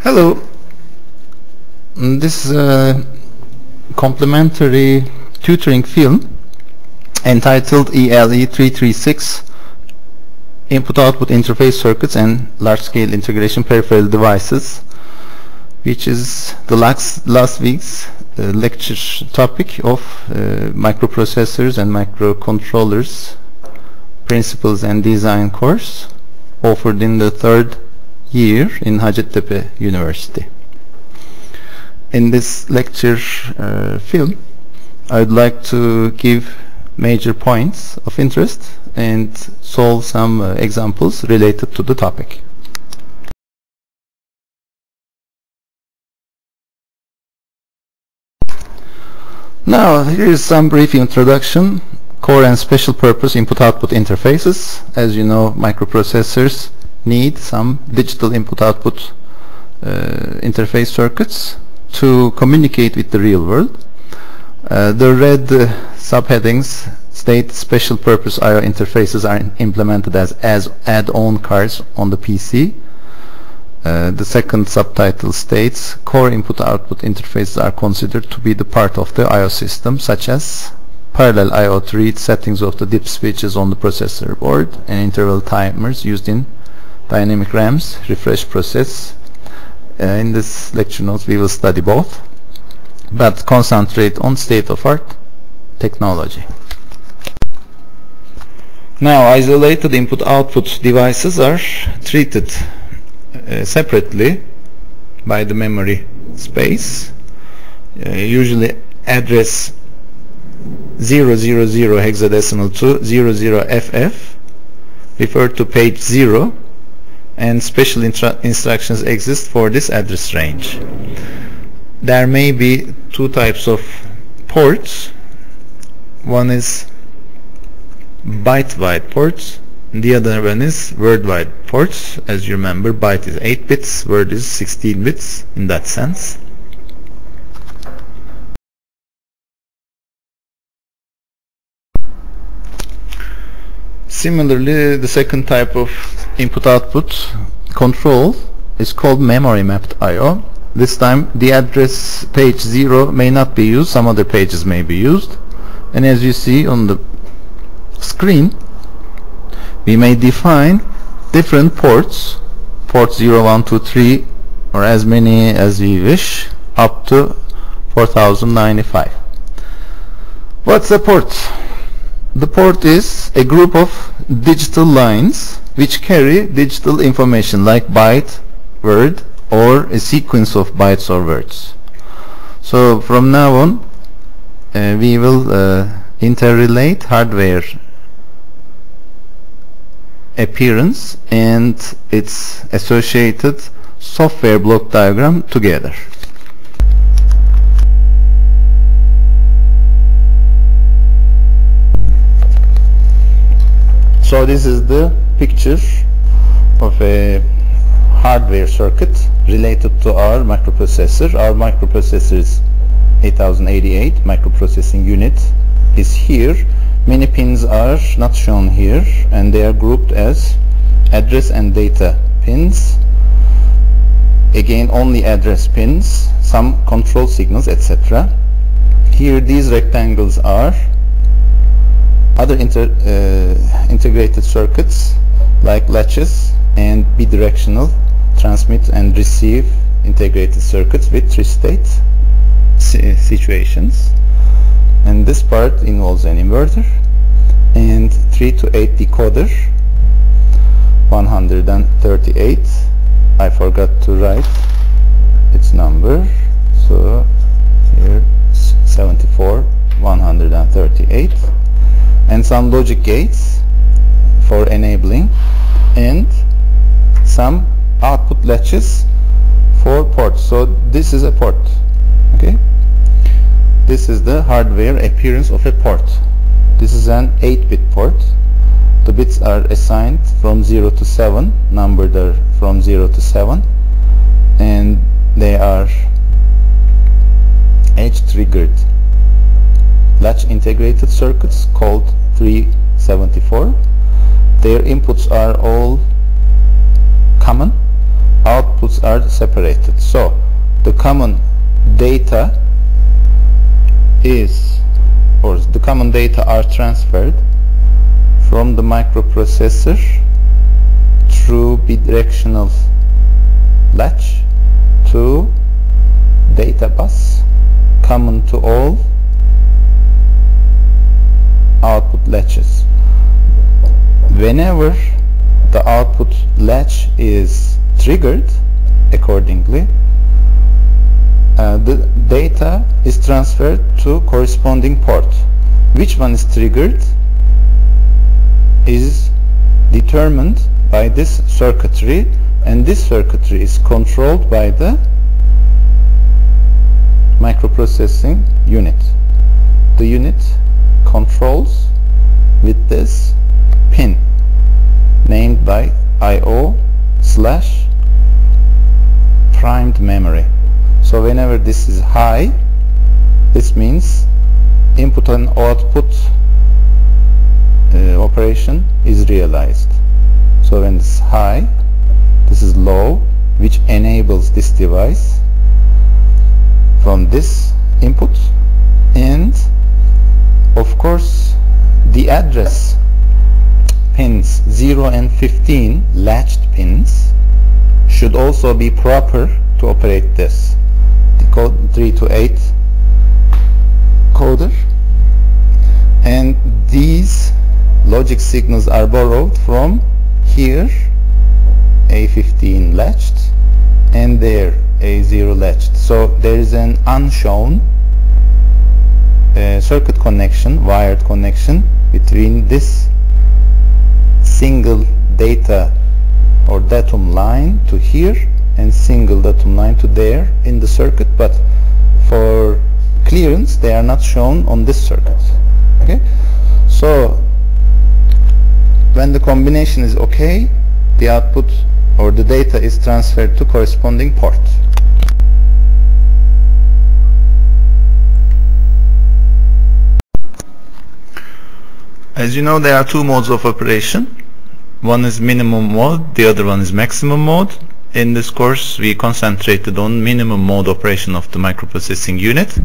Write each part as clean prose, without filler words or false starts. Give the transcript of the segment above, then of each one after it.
Hello. This is a complementary tutoring film entitled ELE336 Input-Output Interface Circuits and Large-Scale Integration Peripheral Devices, which is the last week's lecture topic of microprocessors and microcontrollers principles and design course offered in the third year in Hacettepe University. In this lecture film, I would like to give major points of interest and solve some examples related to the topic. Now, here is some brief introduction. Core and special purpose input-output interfaces. As you know, microprocessors need some digital input-output interface circuits to communicate with the real world. The red subheadings state special purpose I/O interfaces are implemented as add-on cards on the PC. The second subtitle states core input-output interfaces are considered to be the part of the I/O system, such as parallel I/O to read settings of the dip switches on the processor board and interval timers used in dynamic RAMs, refresh process. In this lecture notes we will study both, but concentrate on state-of-art technology. Now, isolated input-output devices are treated separately by the memory space. Usually address 000 hexadecimal to 00FF refer to page 0, and special instructions exist for this address range. There may be two types of ports. One is byte-wide ports, the other one is word-wide ports. As you remember, byte is 8 bits, word is 16 bits in that sense. Similarly, the second type of input-output control is called memory mapped I/O. This time the address page 0 may not be used, some other pages may be used, and as you see on the screen, we may define different ports, port 0, 1, 2, 3, or as many as we wish, up to 4095. What's a port? The port is a group of digital lines which carry digital information like byte, word, or a sequence of bytes or words. So from now on we will interrelate hardware appearance and its associated software block diagram together. So this is the picture of a hardware circuit related to our microprocessor. Our microprocessor is 8088 microprocessing unit is here. Many pins are not shown here, and they are grouped as address and data pins. Again, only address pins, some control signals, etc. Here these rectangles are other integrated circuits like latches and bidirectional transmit and receive integrated circuits with three-state situations. And this part involves an inverter and 3 to 8 decoder, 138. I forgot to write its number, so here 74 138, and some logic gates for enabling, and some output latches for ports. So this is a port. Okay, this is the hardware appearance of a port. This is an 8-bit port. The bits are assigned from 0 to 7, numbered are from 0 to 7, and they are edge-triggered latch integrated circuits called 374. Their inputs are all common, outputs are separated. common data is, or the common data are transferred from the microprocessor through bidirectional latch to data bus common to all output latches. Whenever the output latch is triggered accordingly, the data is transferred to corresponding port. Which one is triggered is determined by this circuitry, and this circuitry is controlled by the microprocessing unit. The unit controls with this pin named by IO/primed memory. So whenever this is high, this means input and output operation is realized. So when it's high, this is low, which enables this device from this input, and of course the address pins 0 and 15 latched pins should also be proper to operate this. The code 3 to 8 coder, and these logic signals are borrowed from here A15 latched and there A0 latched. So there is an unshown circuit connection, wired connection between this single data or datum line to here and single datum line to there in the circuit, but for clearance they are not shown on this circuit. Okay, so when the combination is okay, the output or the data is transferred to corresponding port. As you know, there are two modes of operation. One is minimum mode, the other one is maximum mode. In this course we concentrated on minimum mode operation of the microprocessing unit.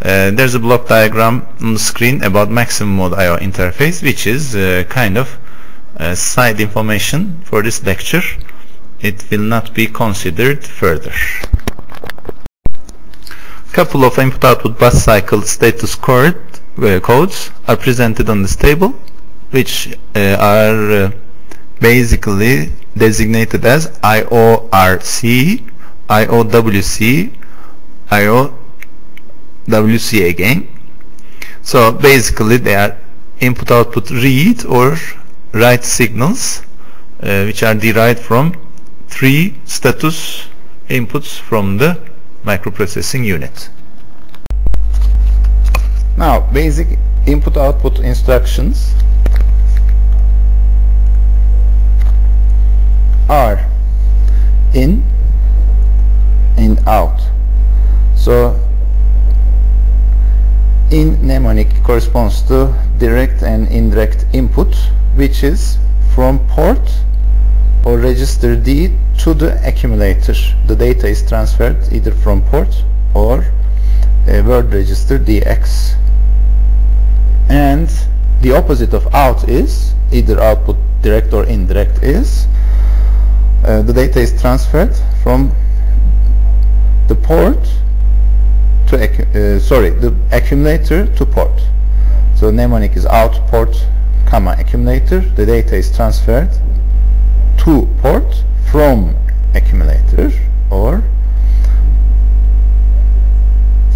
There's a block diagram on the screen about maximum mode I/O interface, which is kind of side information for this lecture. It will not be considered further. Couple of input-output bus cycle status codes are presented on this table, which are basically designated as IORC, IOWC, IOWC again. So basically they are input-output read or write signals which are derived from three status inputs from the microprocessing unit. Now, basic input-output instructions are in and out. So in mnemonic corresponds to direct and indirect input, which is from port or register D to the accumulator. The data is transferred either from port or word register DX. And the opposite of out is either output direct or indirect is the data is transferred from the port to the accumulator to port. So mnemonic is out port comma accumulator. The data is transferred to port from accumulator or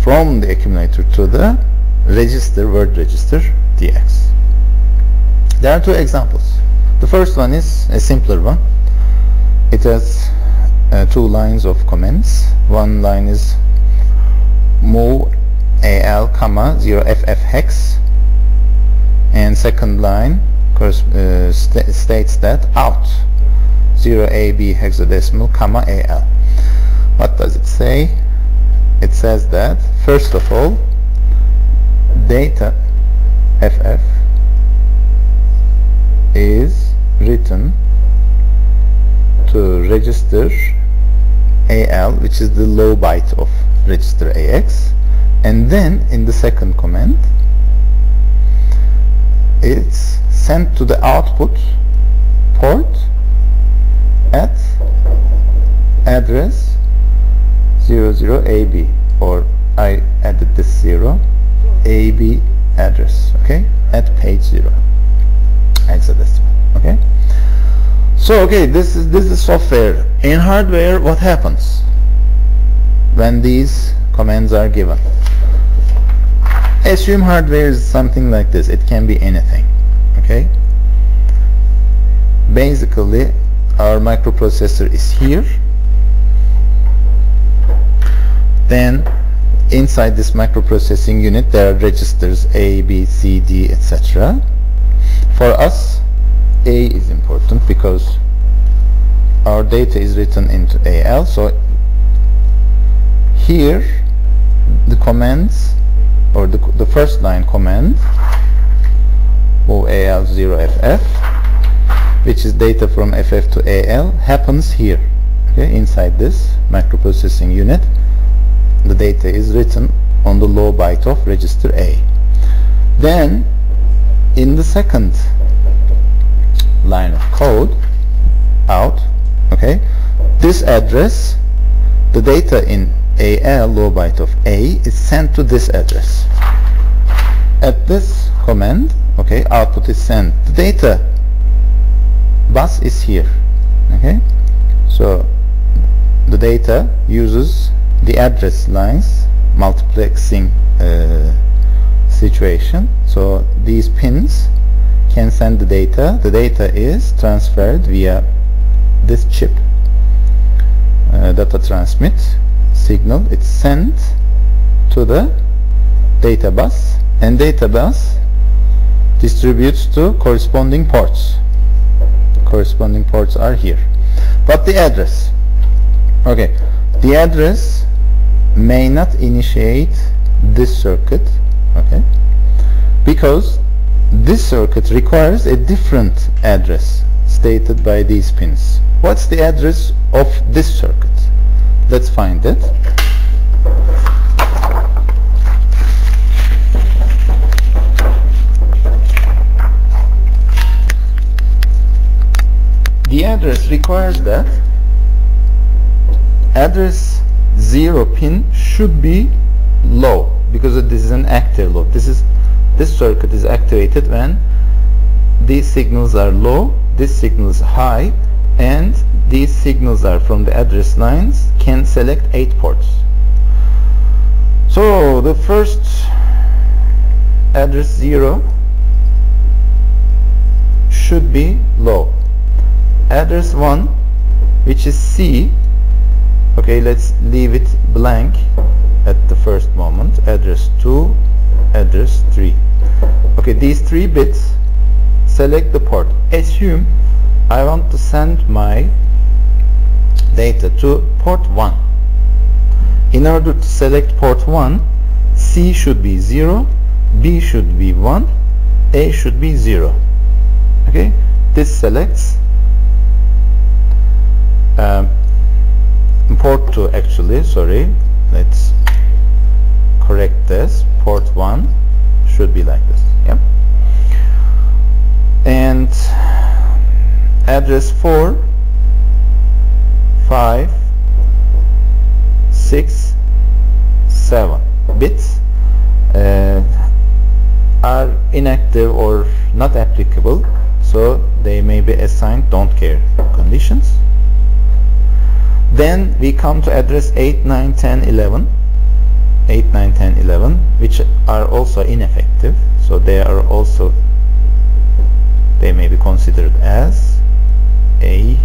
from the accumulator to the register, word register DX. There are two examples. The first one is a simpler one. It has two lines of commands. One line is move AL, 0FF hex, and second line states that out 0AB hexadecimal, AL. What does it say? It says that first of all, data FF is written to register AL, which is the low byte of register AX, and then in the second command it's sent to the output port at address 00AB, or I added this 0, AB address, okay, at page 0, hexadecimal, okay. So okay, this is software. In hardware, what happens when these commands are given? Assume hardware is something like this. It can be anything, okay. Basically, our microprocessor is here. Then inside this microprocessing unit there are registers A, B, C, D, etc. For us, A is important because our data is written into AL. So here the commands, or the first line command, move AL0FF, which is data from FF to AL, happens here, okay, inside this microprocessing unit. The data is written on the low byte of register A. Then in the second line of code, out, okay, this address, the data in AL, low byte of A, is sent to this address. At this command, okay, output is sent. The data bus is here, okay. So the data uses the address lines multiplexing situation. So these pins can send the data. The data is transferred via this chip, data transmit signal. It's sent to the data bus, and data bus distributes to corresponding ports. Corresponding ports are here. But the address, okay, the address may not initiate this circuit, okay, because this circuit requires a different address stated by these pins. What's the address of this circuit? Let's find it. The address requires that address 0 pin should be low, because this is an active low. This circuit is activated when these signals are low, this signal is high, and these signals are from the address lines can select 8 ports. So the first address 0 should be low. Address 1, which is C, okay, let's leave it blank at the first moment. Address 2, address 3. Okay, these 3 bits select the port. Assume I want to send my data to port 1. In order to select port 1, C should be 0, B should be 1, A should be 0. Okay, this selects port 2, actually, sorry, let's correct this. Port 1 should be like this, yeah. And address 4, 5, 6, 7 bits are inactive or not applicable, so they may be assigned don't care conditions. Then we come to address 8, 9, 10, 11, 8, 9, 10, 11, which are also ineffective, so they may be considered as A,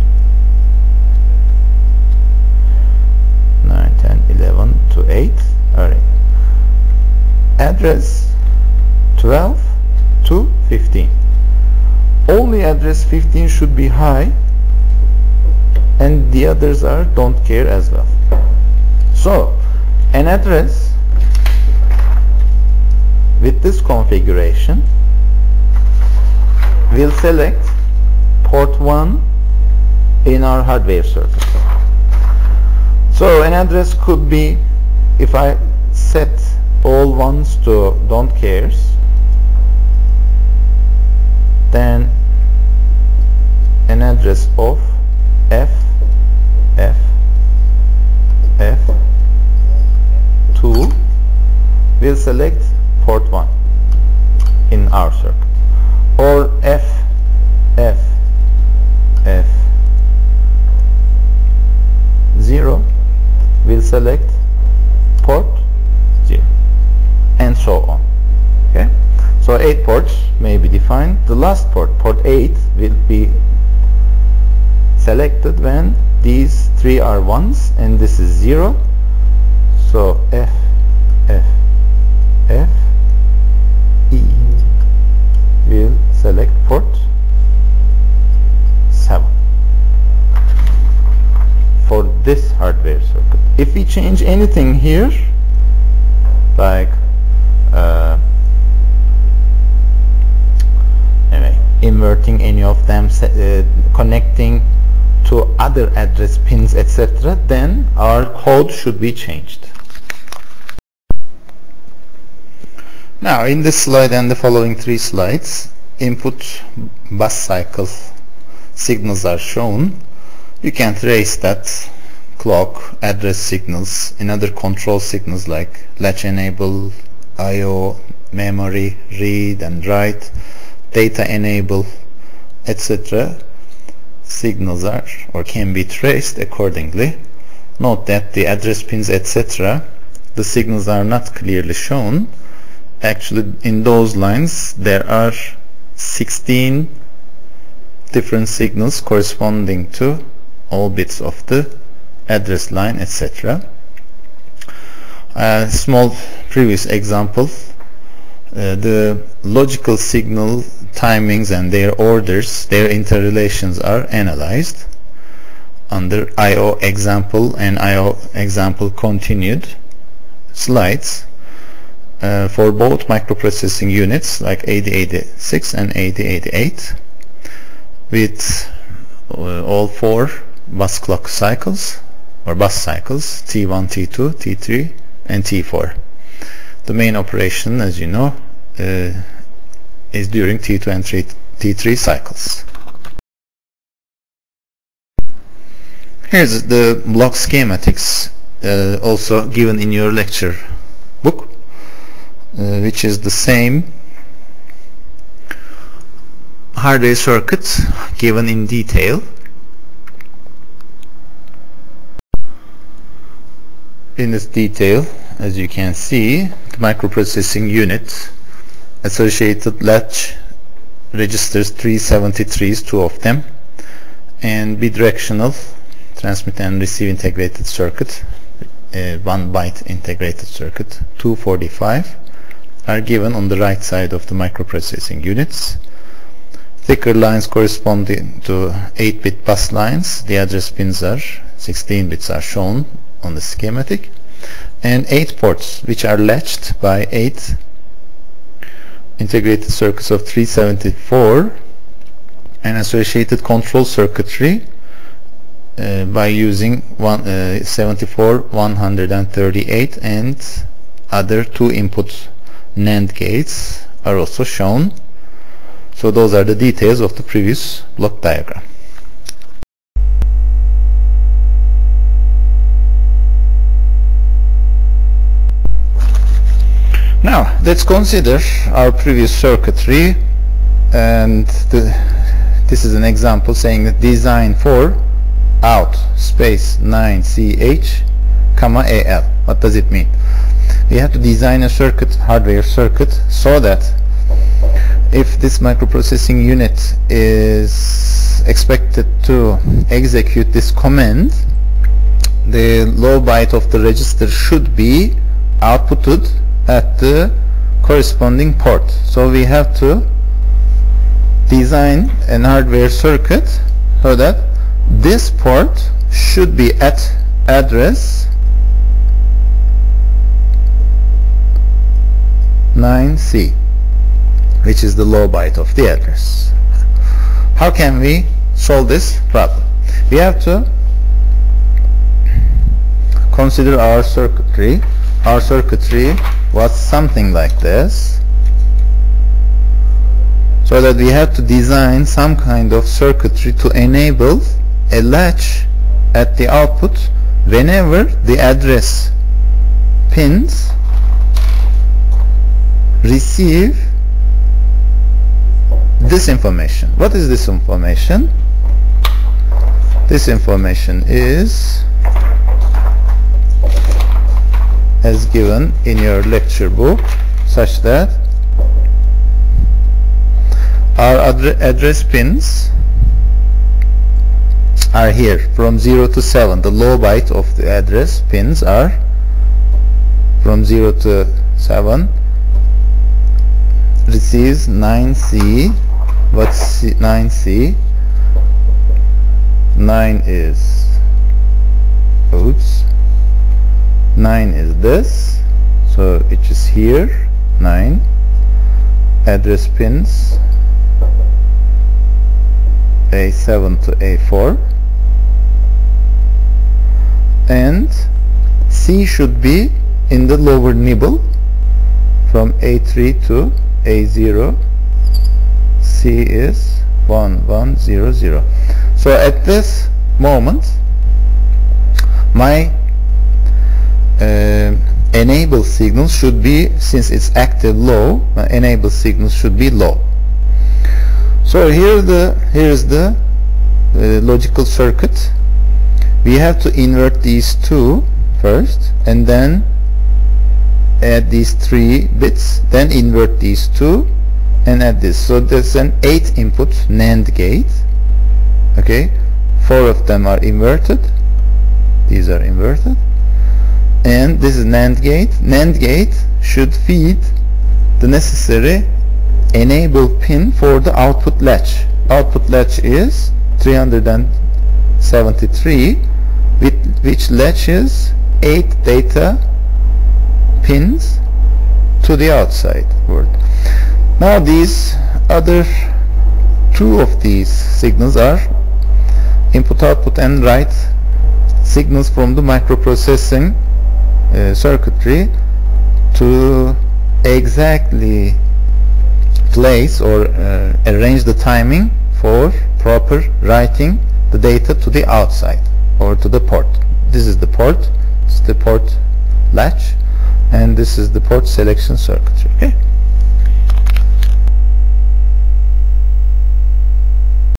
9, 10, 11 to 8. Alright. Address 12 to 15. Only address 15 should be high, and the others are don't care as well. So an address with this configuration will select port 1 in our hardware circuit. So an address could be, if I set all ones to don't cares, then an address of F2 will select port 1 in our circuit, or F0 will select port 0, and so on. Okay, so 8 ports may be defined. The last port, port 8, will be selected when these 3 are 1s and this is 0. So E will select port 7 for this hardware circuit. If we change anything here, like inverting any of them, connecting to other address pins, etc., then our code should be changed. Now in this slide and the following 3 slides, input bus cycle signals are shown. You can trace that clock, address signals, and other control signals like latch enable, I/O, memory, read and write, data enable, etc. signals are or can be traced accordingly. Note that the address pins, etc., the signals are not clearly shown. Actually, in those lines there are 16 different signals corresponding to all bits of the address line, etc. A small previous example, the logical signal timings and their orders, their interrelations are analyzed under I/O example and I/O example continued slides for both microprocessing units like 8086 and 8088 with all 4 bus clock cycles or bus cycles, T1, T2, T3 and T4. The main operation, as you know, is during T2 and T3 cycles. Here's the block schematics, also given in your lecture book, which is the same hardware circuit given in detail. In this detail, as you can see, the microprocessing unit, associated latch registers 373s, 2 of them, and bidirectional transmit and receive integrated circuit, 1 byte integrated circuit, 245, are given on the right side of the microprocessing units. Thicker lines corresponding to 8-bit bus lines, the address pins are 16 bits are shown on the schematic, and 8 ports which are latched by 8 integrated circuits of 374 and associated control circuitry by using 74, 138 and other 2 input NAND gates are also shown. So those are the details of the previous block diagram. Now let's consider our previous circuitry, and this is an example saying that design for out space 9CH comma AL. What does it mean? We have to design a circuit, hardware circuit, so that if this microprocessing unit is expected to execute this command, the low byte of the register should be outputted at the corresponding port. So we have to design an hardware circuit so that this port should be at address 9C, which is the low byte of the address. How can we solve this problem? We have to consider our circuitry. Our circuitry was something like this, so that we have to design some kind of circuitry to enable a latch at the output whenever the address pins receive this information. What is this information? This information is as given in your lecture book, such that our address pins are here from 0 to 7. The low byte of the address pins are from 0 to 7. Receives 9C. What's 9C? 9 is, oops, 9 is this, so it is here, 9. Address pins A7 to A4, and C should be in the lower nibble from A3 to A0. C is 1 1 0 0. So at this moment my enable signal should be, since it's active low, my enable signal should be low. So here is the logical circuit. We have to invert these two first, and then add these 3 bits, then invert these two and add this. So there's an 8 input NAND gate. Okay, 4 of them are inverted, these are inverted, and this is NAND gate. NAND gate should feed the necessary enable pin for the output latch. Output latch is 373, which latches 8 data pins to the outside world. Now these other 2 of these signals are input output and write signals from the microprocessing circuitry to exactly place or arrange the timing for proper writing the data to the outside or to the port. This is the port, it's the port latch, and this is the port selection circuitry. Okay.